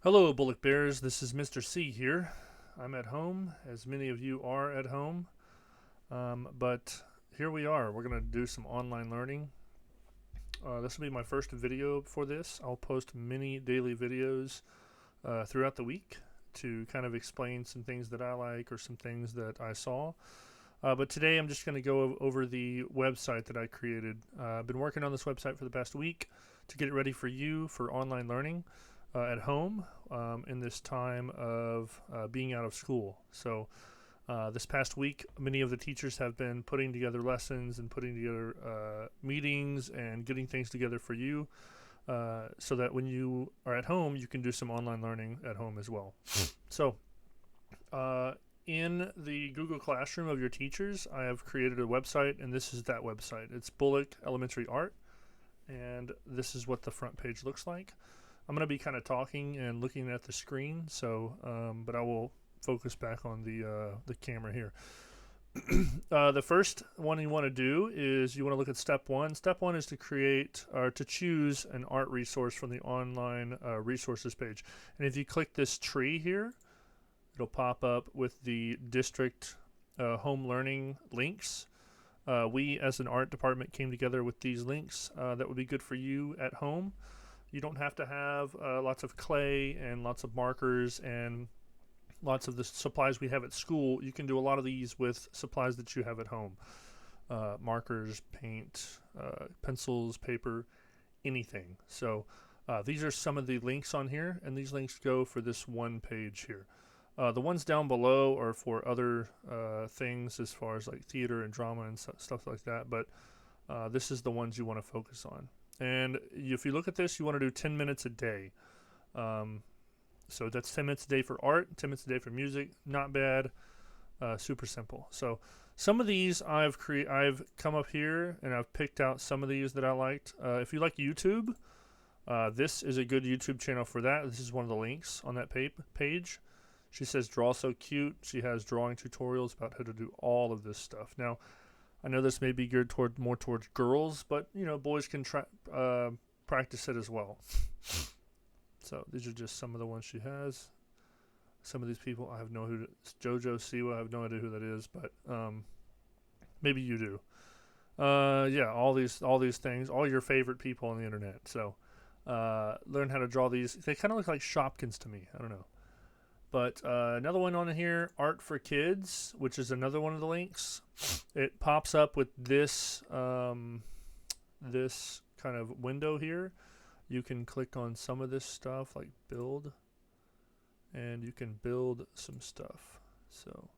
Hello, Bullock Bears. This is Mr. C here. I'm at home, as many of you are at home. But here we are. We're going to do some online learning. This will be my first video for this. I'll post many daily videos throughout the week to kind of explain some things that I like or some things that I saw. But today I'm just going to go over the website that I created. I've been working on this website for the past week to get it ready for you for online learning at home in this time of being out of school. So this past week, many of the teachers have been putting together lessons and putting together meetings and getting things together for you so that when you are at home, you can do some online learning at home as well. So in the Google Classroom of your teachers, I have created a website, and this is that website. It's Bullock Elementary Art, and this is what the front page looks like. I'm going to be kind of talking and looking at the screen, so but I will focus back on the camera here. The first one you want to do is you want to look at step one. Step one is to create or to choose an art resource from the online resources page. And if you click this tree here, it'll pop up with the district home learning links. We as an art department came together with these links that would be good for you at home. You don't have to have lots of clay and lots of markers and lots of the supplies we have at school. You can do a lot of these with supplies that you have at home. Markers, paint, pencils, paper, anything. So these are some of the links on here, and these links go for this one page here. The ones down below are for other things as far as like theater and drama and stuff like that, but this is the ones you want to focus on. And if you look at this, you want to do 10 minutes a day. So that's 10 minutes a day for art, 10 minutes a day for music. Not bad. Super simple. So some of these I've come up here and I've picked out some of these that I liked. If you like YouTube, this is a good YouTube channel for that. This is one of the links on that page. She says draw so cute. She has drawing tutorials about how to do all of this stuff. Now, I know this may be geared more towards girls, but you know, boys can practice it as well. So these are just some of the ones she has. Some of these people I have no who. Jojo Siwa, I have no idea who that is, but maybe you do. Yeah, all these things, all your favorite people on the internet. So learn how to draw these. They kind of look like Shopkins to me. I don't know. But another one on here, Art for Kids, which is another one of the links. It pops up with this this kind of window here. You can click on some of this stuff like build, and you can build some stuff. So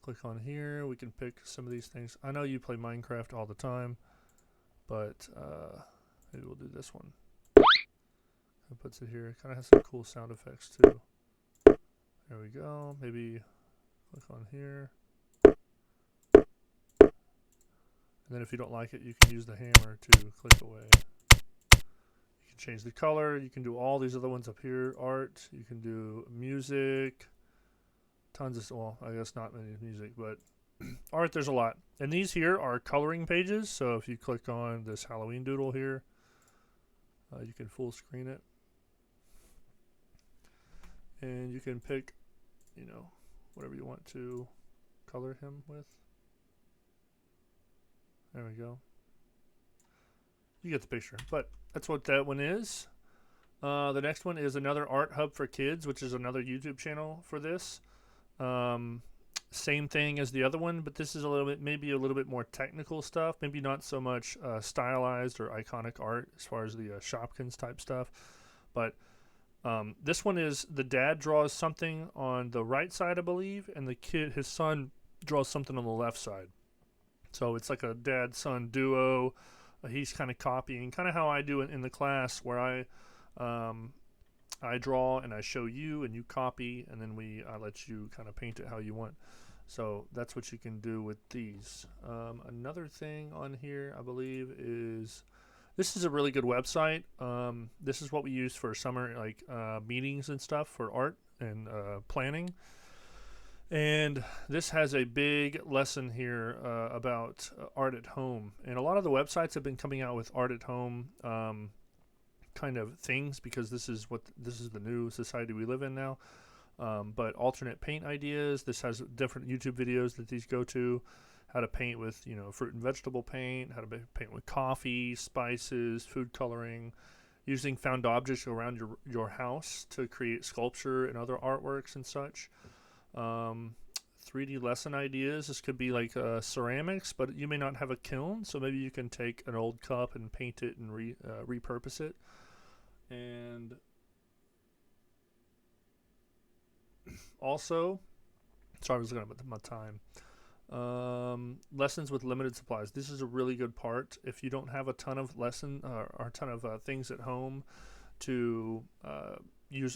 click on here. We can pick some of these things. I know you play Minecraft all the time, but maybe we'll do this one. It puts it here. It kind of has some cool sound effects too. There we go. Maybe click on here. And then if you don't like it, you can use the hammer to click away. You can change the color. You can do all these other ones up here. Art. You can do music. Tons of, well, I guess not many music, but art, there's a lot. And these here are coloring pages. So if you click on this Halloween doodle here, you can full screen it. And you can pick, you know, whatever you want to color him with. There we go. You get the picture. But that's what that one is. The next one is another Art Hub for Kids, which is another YouTube channel for this. Same thing as the other one, but this is maybe a little bit more technical stuff. Maybe not so much stylized or iconic art as far as the Shopkins type stuff. But this one is the dad draws something on the right side, I believe, and his son draws something on the left side. So it's like a dad-son duo. He's kind of copying, kind of how I do it in the class, where I draw and I show you, and you copy, and then I let you kind of paint it how you want. So that's what you can do with these. Another thing on here, I believe, is this is a really good website. This is what we use for summer meetings and stuff for art and planning. And this has a big lesson here about art at home. And a lot of the websites have been coming out with art at home kind of things because this is the new society we live in now. But alternate paint ideas. This has different YouTube videos that these go to. How to paint with, fruit and vegetable paint. How to paint with coffee, spices, food coloring. Using found objects around your house to create sculpture and other artworks and such. 3D lesson ideas. This could be like ceramics, but you may not have a kiln, so maybe you can take an old cup and paint it and repurpose it. And also, sorry, I was looking at my time. Lessons with limited supplies. This is a really good part. If you don't have a ton of or a ton of things at home to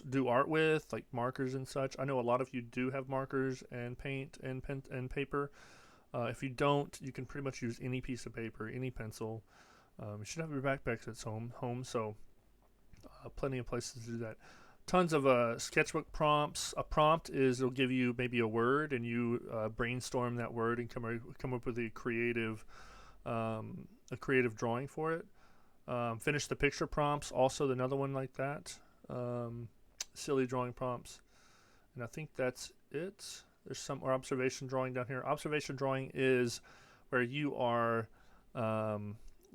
do art with, like markers and such. I know a lot of you do have markers and paint and pen and paper. If you don't, you can pretty much use any piece of paper, any pencil. You should have your backpacks at home, so plenty of places to do that. Tons of sketchbook prompts. A prompt is it'll give you maybe a word, and you brainstorm that word and come up with a creative drawing for it. Finish the picture prompts, also another one like that. Silly drawing prompts, and I think that's it. There's some observation drawing down here. Observation drawing is where you are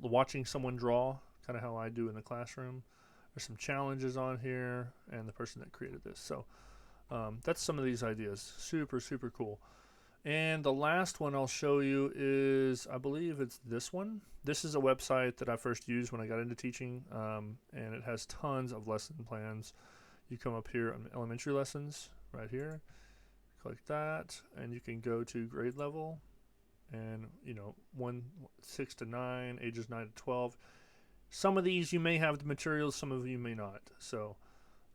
watching someone draw, kind of how I do in the classroom. There's some challenges on here and the person that created this. So that's some of these ideas. Super, super cool. And the last one I'll show you is, I believe it's this one. This is a website that I first used when I got into teaching, and it has tons of lesson plans. You come up here on elementary lessons right here, click that, and you can go to grade level and 6 to 9, ages 9 to 12. Some of these you may have the materials, some of you may not. So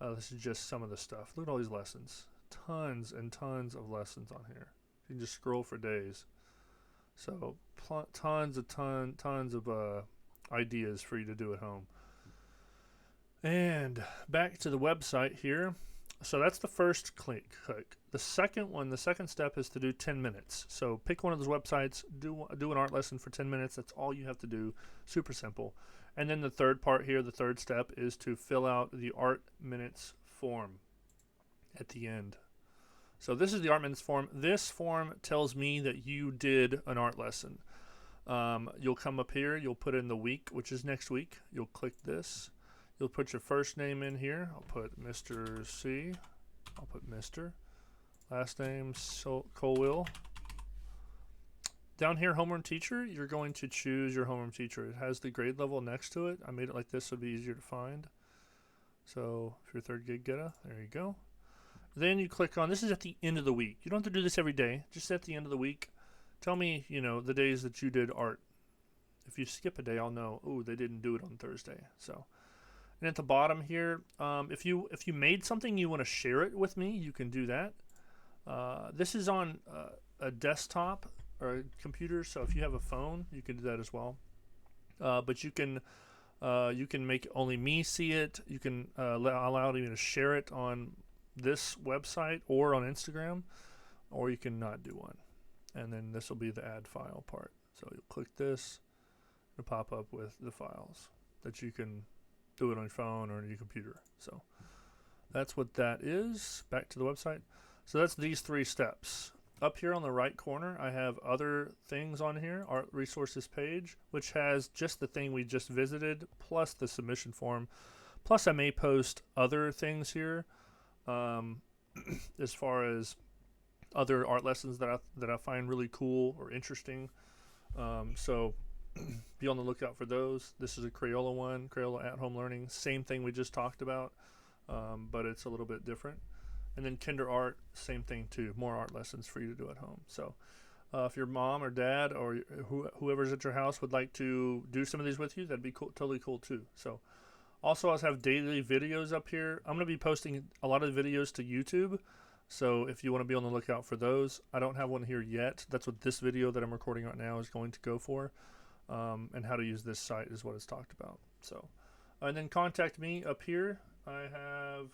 this is just some of the stuff. Look at all these lessons. Tons and tons of lessons on here. You can just scroll for days. So tons of ideas for you to do at home. And back to the website here. So that's the first click. The second step is to do 10 minutes. So pick one of those websites, do an art lesson for 10 minutes. That's all you have to do. Super simple. And then the third part here, the third step, is to fill out the art minutes form at the end. So this is the art minutes form. This form tells me that you did an art lesson. You'll come up here. You'll put in the week, which is next week. You'll click this. You'll put your first name in here. I'll put Mr. C. I'll put Mr. Last name Colwill. Down here, homeroom teacher, you're going to choose your homeroom teacher. It has the grade level next to it. I made it like this so it'd be easier to find. So if you're third grade geta, there you go. Then you click on, this is at the end of the week. You don't have to do this every day, just at the end of the week. Tell me, the days that you did art. If you skip a day, I'll know, oh, they didn't do it on Thursday. So, and at the bottom here, if you made something, you want to share it with me, you can do that. This is on a desktop or a computer, so if you have a phone, you can do that as well. But you can make only me see it. You can allow me to share it on this website or on Instagram, or you can not do one. And then this will be the add file part. So you'll click this, it'll pop up with the files that you can do it on your phone or on your computer. So that's what that is. Back to the website. So that's these 3 steps. Up here on the right corner, I have other things on here, art resources page, which has just the thing we just visited, plus the submission form. Plus I may post other things here as far as other art lessons that I find really cool or interesting. So be on the lookout for those. This is a Crayola one, Crayola at-home learning. Same thing we just talked about, but it's a little bit different. And then Kinder Art, same thing too. More art lessons for you to do at home. So if your mom or dad or whoever's at your house would like to do some of these with you, that'd be cool, totally cool too. So also I have daily videos up here. I'm going to be posting a lot of videos to YouTube. So if you want to be on the lookout for those, I don't have one here yet. That's what this video that I'm recording right now is going to go for. And how to use this site is what it's talked about. So, and then contact me up here. I have...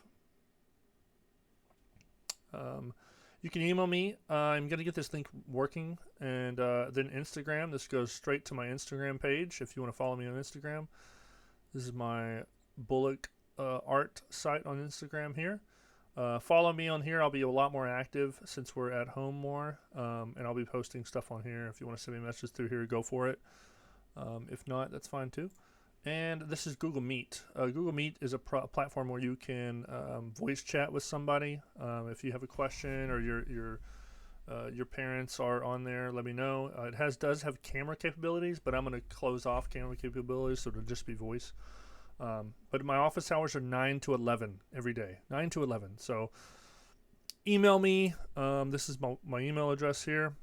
you can email me. I'm going to get this link working. And then Instagram. This goes straight to my Instagram page if you want to follow me on Instagram. This is my Bullock art site on Instagram here. Follow me on here. I'll be a lot more active since we're at home more, and I'll be posting stuff on here. If you want to send me a message through here, go for it. If not, that's fine too. And this is Google Meet. Google Meet is a platform where you can voice chat with somebody. If you have a question or your parents are on there, let me know. It does have camera capabilities, but I'm going to close off camera capabilities, so it'll just be voice. But my office hours are 9 to 11 every day. 9 to 11. So email me. This is my email address here.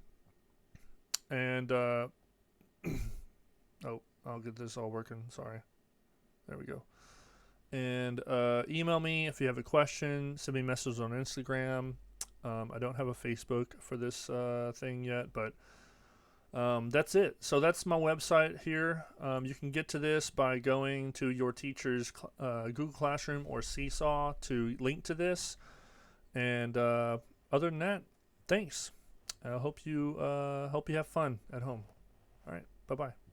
And oh, I'll get this all working. Sorry. There we go. And email me if you have a question. Send me messages on Instagram. I don't have a Facebook for this thing yet, but that's it. So that's my website here. You can get to this by going to your teacher's Google Classroom or Seesaw to link to this. And other than that, thanks. I hope you have fun at home. All right. Bye-bye.